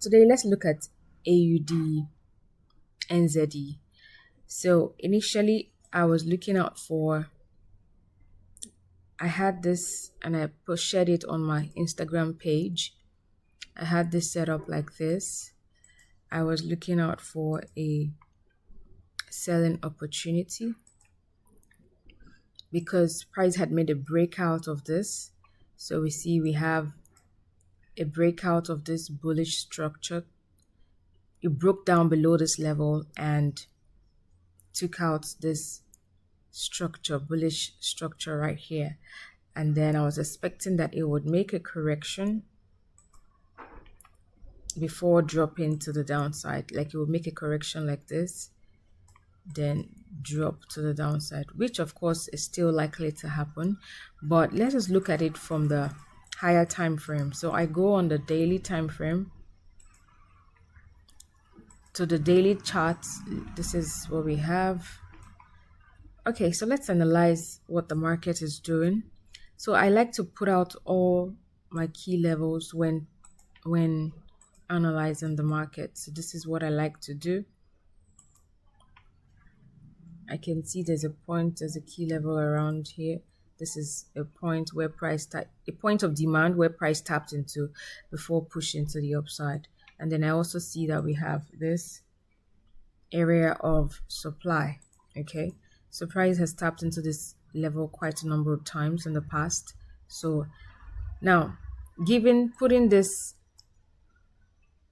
Today, let's look at AUDNZD. So initially, I was looking out for, I had this and I shared it on my Instagram page. I had this set up like this. I was looking out for a selling opportunity because price had made a breakout of this. So we see we have a breakout of this bullish structure. It broke down below this level and took out this structure, bullish structure right here. And then I was expecting that it would make a correction before dropping to the downside. Like it would make a correction like this, then drop to the downside, which of course is still likely to happen. But let us look at it from the higher time frame. So I go on the daily time frame to the daily charts. This is what we have. Okay, so let's analyze what the market is doing. So I like to put out all my key levels when analyzing the market. So this is what I like to do. I can see there's a key level around here. This is a point where a point of demand where price tapped into before pushing to the upside. And then I also see that we have this area of supply. Okay, so price has tapped into this level quite a number of times in the past. So now, putting this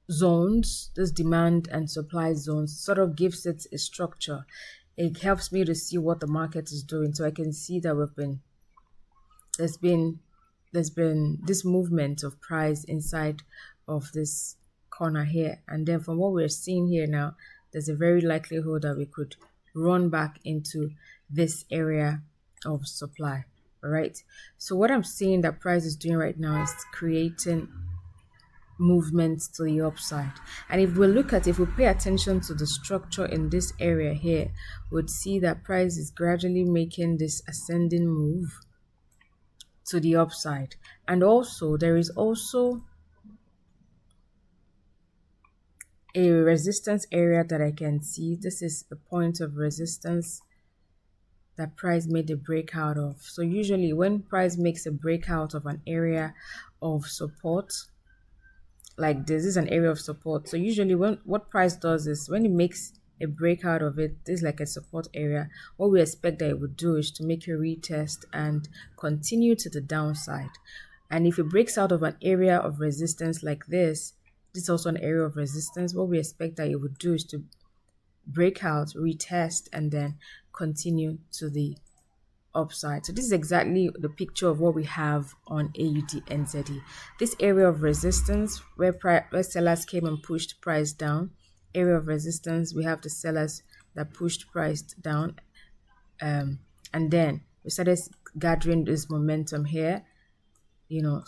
zones, this demand and supply zones, sort of gives it a structure. It helps me to see what the market is doing, so I can see that there's been this movement of price inside of this corner here, and then from what we're seeing here now, there's a very likelihood that we could run back into this area of supply. All right, so what I'm seeing that price is doing right now is creating movements to the upside. And if we pay attention to the structure in this area here, we'd see that price is gradually making this ascending move to the upside. And also there is also a resistance area that I can see. This is the point of resistance that price made a breakout of. So usually when price makes a breakout of an area of support, like this is an area of support. So usually what price does is when it makes a breakout of it, this is like a support area, what we expect that it would do is to make a retest and continue to the downside. And if it breaks out of an area of resistance like this is also an area of resistance, what we expect that it would do is to break out, retest, and then continue to the upside. So this is exactly the picture of what we have on AUDNZD. This area of resistance where sellers came and pushed price down, area of resistance, we have the sellers that pushed price down, and then we started gathering this momentum here,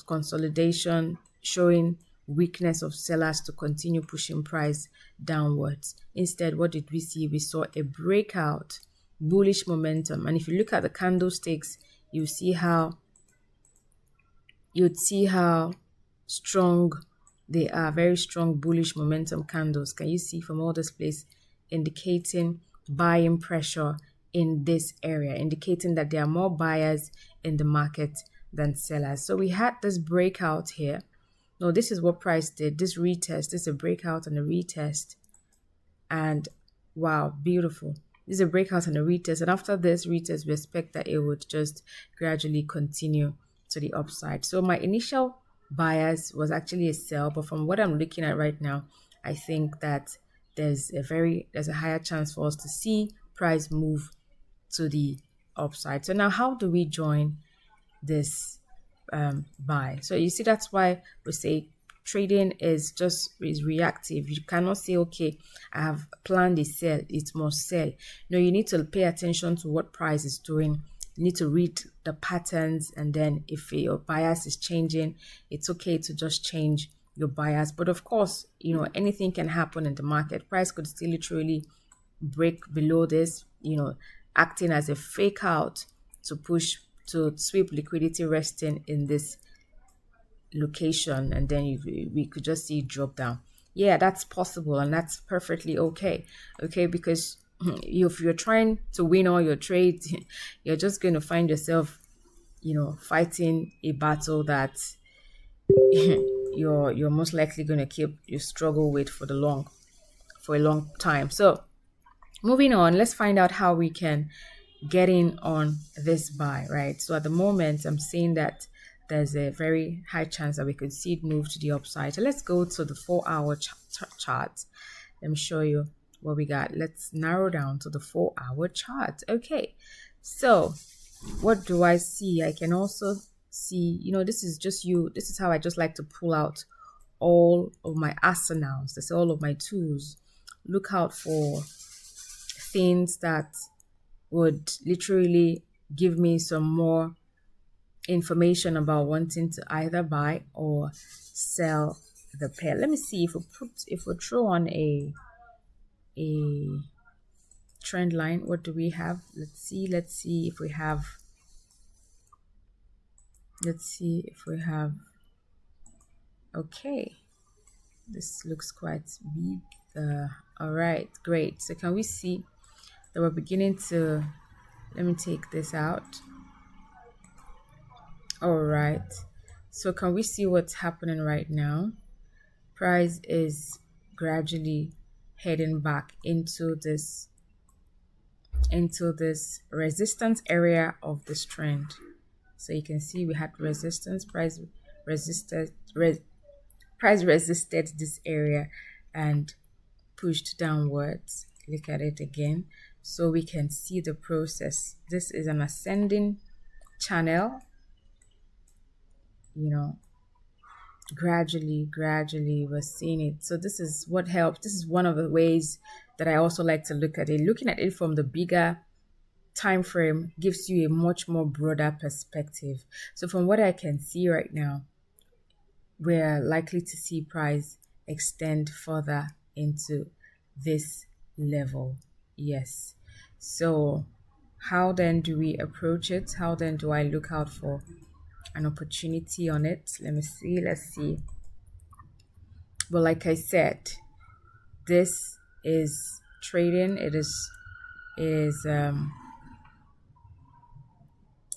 consolidation, showing weakness of sellers to continue pushing price downwards. Instead, what did we see? We saw a breakout, bullish momentum. And if you look at the candlesticks, you'd see how strong they are. Very strong bullish momentum candles. Can you see from all this place indicating buying pressure in this area, indicating that there are more buyers in the market than sellers? So we had this breakout here. No, this is what price did. This retest, this is a breakout and a retest. And wow, beautiful. This is a breakout and a retest. And after this retest, we expect that it would just gradually continue to the upside. So my initial bias was actually a sell. But from what I'm looking at right now, I think that there's a higher chance for us to see price move to the upside. So now how do we join this buy? So you see, that's why we say trading is reactive. You cannot say, okay, I have planned a sell, it must sell. No, you need to pay attention to what price is doing. You need to read the patterns, and then if your bias is changing, it's okay to just change your bias. But of course, anything can happen in the market. Price could still literally break below this, acting as a fake out to sweep liquidity resting in this location, and then we could just see it drop down. Yeah, that's possible and that's perfectly okay. Okay, because if you're trying to win all your trades, you're just going to find yourself, fighting a battle that you're most likely going to keep you struggle with for a long time. So moving on, let's find out how we can get in on this buy, right? So at the moment, I'm seeing that there's a very high chance that we could see it move to the upside. So let's go to the 4-hour chart. Let me show you what we got. Let's narrow down to the 4-hour chart. Okay, so what do I see? I can also see, this is just this is how I just like to pull out all of my arsenals. That's all of my tools. Look out for things that would literally give me some more information about wanting to either buy or sell the pair. Let me see if we throw on a trend line. What do we have? Let's see if we have okay, this looks quite big. All right, great. So can we see that we're beginning to, let me take this out. All right, so can we see what's happening right now? Price is gradually heading back into this resistance area of this trend. So you can see we had resistance, price resisted this area and pushed downwards. Look at it again so we can see the process. This is an ascending channel, gradually we're seeing it. So this is what helps. This is one of the ways that I also like to look at it. Looking at it from the bigger time frame gives you a much more broader perspective. So from what I can see right now, we're likely to see price extend further into this level. Yes. So how then do we approach it? How then do I look out for an opportunity on it? Let's see. Well, like I said, this is trading. It is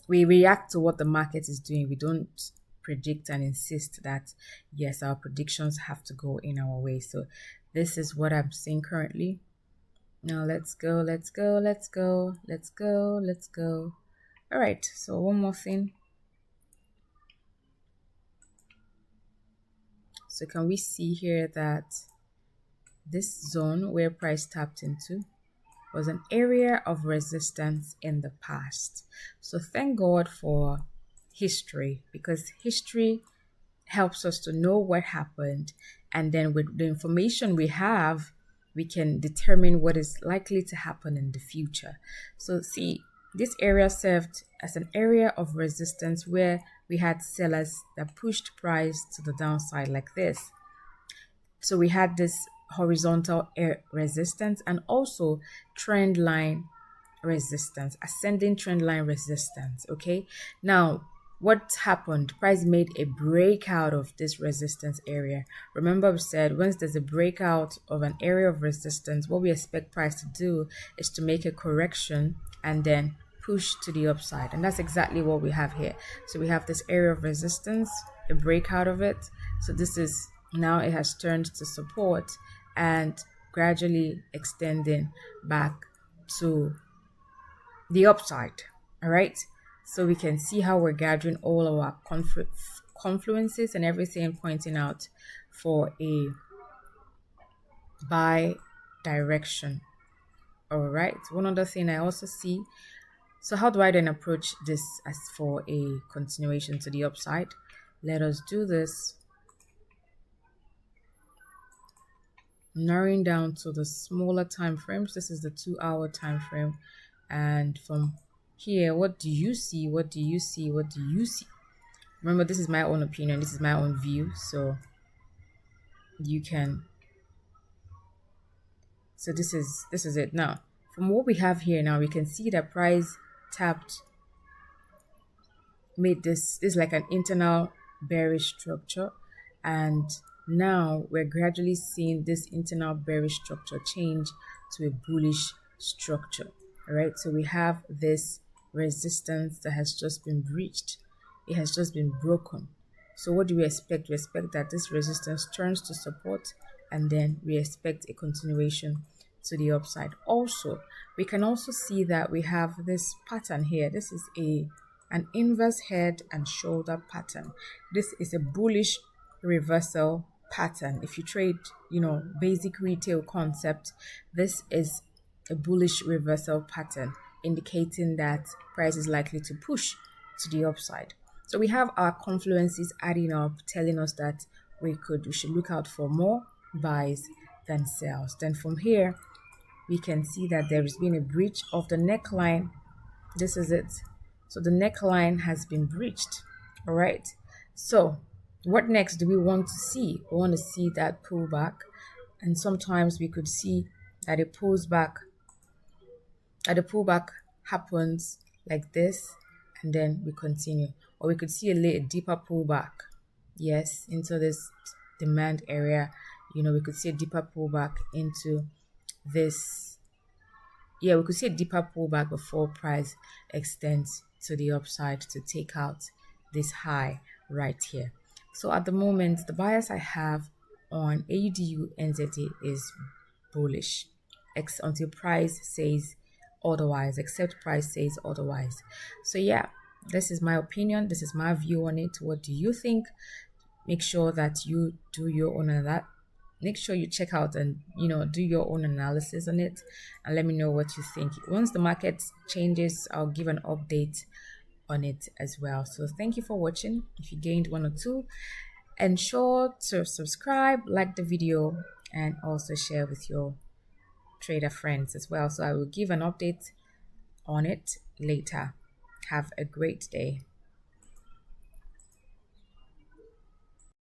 we react to what the market is doing. We don't predict and insist that yes, our predictions have to go in our way. So this is what I'm seeing currently. Now let's go. All right, so one more thing. So can we see here that this zone where price tapped into was an area of resistance in the past. So thank God for history, because history helps us to know what happened, and then with the information we have, we can determine what is likely to happen in the future. So see, this area served as an area of resistance where we had sellers that pushed price to the downside like this. So we had this horizontal resistance and also trend line resistance, ascending trend line resistance. Okay, now what happened? Price made a breakout of this resistance area. Remember, we said once there's a breakout of an area of resistance, what we expect price to do is to make a correction and then push to the upside, and that's exactly what we have here. So we have this area of resistance, a breakout of it. So this is now, it has turned to support and gradually extending back to the upside. All right, so we can see how we're gathering all of our confluences and everything, pointing out for a buy direction. All right, one other thing I also see. So how do I then approach this as for a continuation to the upside? Let us do this, narrowing down to the smaller time frames. This is the 2-hour time frame, and from here, what do you see? Remember, this is my own opinion, this is my own view, so you can, so this is it. Now from what we have here, now we can see that price tapped, made this is like an internal bearish structure, and Now we're gradually seeing this internal bearish structure change to a bullish structure. All right, so we have this resistance that has just been breached, it has just been broken. So what do we expect? We expect that this resistance turns to support, and then we expect a continuation to the upside. Also, we can also see that we have this pattern here. This is an inverse head and shoulder pattern. This is a bullish reversal pattern. If you trade, basic retail concept, this is a bullish reversal pattern indicating that price is likely to push to the upside. So we have our confluences adding up, telling us that we should look out for more buys than sells. Then from here, we can see that there has been a breach of the neckline. This is it. So the neckline has been breached. All right. So what next do we want to see? We want to see that pullback. And sometimes we could see that it pulls back, that the pullback happens like this, and then we continue. Or we could see a deeper pullback, yes, into this demand area. We could see a deeper pullback into this. Yeah, we could see a deeper pullback before price extends to the upside to take out this high right here. So at the moment, the bias I have on AUDNZD is bullish, until price says otherwise, except price says otherwise. So yeah, this is my opinion. This is my view on it. What do you think? Make sure that you do your own make sure you check out and do your own analysis on it, and let me know what you think. Once the market changes, I'll give an update on it as well. So thank you for watching. If you gained one or two, ensure to subscribe, like the video, and also share with your trader friends as well. So I will give an update on it later. Have a great day.